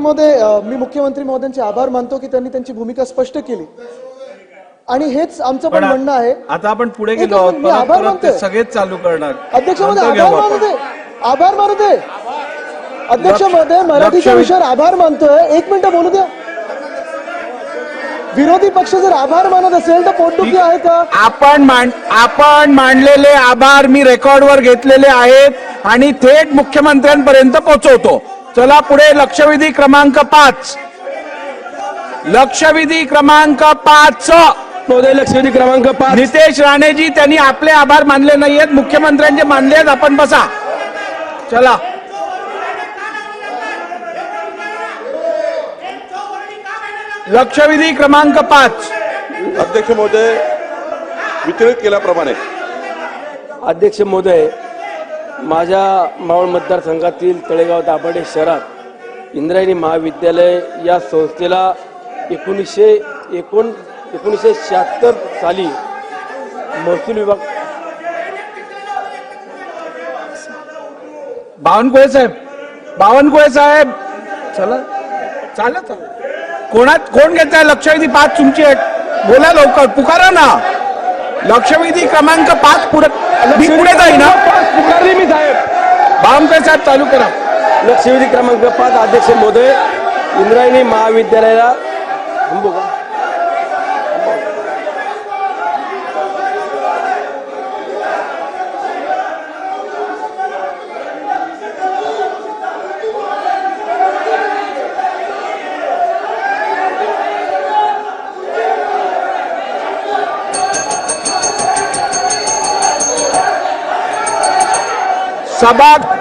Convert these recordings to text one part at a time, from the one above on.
मध्ये मी मुख्यमंत्री महोदयांचे आभार मानतो की त्यांनी त्यांची भूमिका स्पष्ट केली आणि हेच आमचं पण म्हणणं आहे. आता आपण पुढे गेलो आहोत, परत ते सगळेच चालू करणार. अध्यक्ष महोदय आभार मानू दे. अध्यक्ष महोदय मराठीच्या विषयावर आभार मानतोय. एक मिनिट बोलू द्या. विरोधी पक्ष जर आभार मानत असेल तर पोटदुखी आहे का? आपण मांडलेले आभार मी रेकॉर्डवर घेतलेले आहेत आणि थेट मुख्यमंत्र्यांपर्यंत पोहोचवतो. चला पुढे. लक्षवेधी क्रमांक 5. लक्षवेधी क्रमांक 5 महोदय, लक्षवेधी क्रमांक 5. नितेश राणेजी, त्यांनी आपले आभार मानले नाहीयेत, मुख्यमंत्र्यांचे मानले आहेत. आपण बसा. चला. लक्षवेधी क्रमांक 5. अध्यक्ष महोदय, वितरित केल्याप्रमाणे. अध्यक्ष महोदय, माझ्या मावळ मतदारसंघातील तळेगाव दाभाडे शहरात इंद्रायणी महाविद्यालय या संस्थेला 1976 साली महसूल विभाग. बावनकुळे साहेब चला चालत. कोण घेत आहे लक्षवेधी 5 तुमची? बोला लवकर, पुकारा ना. लक्षवेधी क्रमांक 5 पुढे जाई ना. पुकारली मी साहेब. बावनकुळे साहेब चालू करा. लक्षवेधी क्रमांक 5. अध्यक्ष महोदय, इंद्रायणी महाविद्यालयाला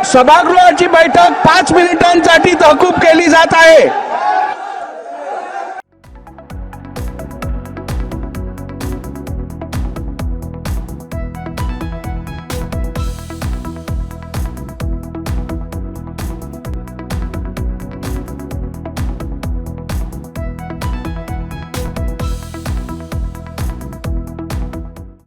सभागृहाची बैठक 5 मिनिटांसाठी तहकूब केली जात आहे.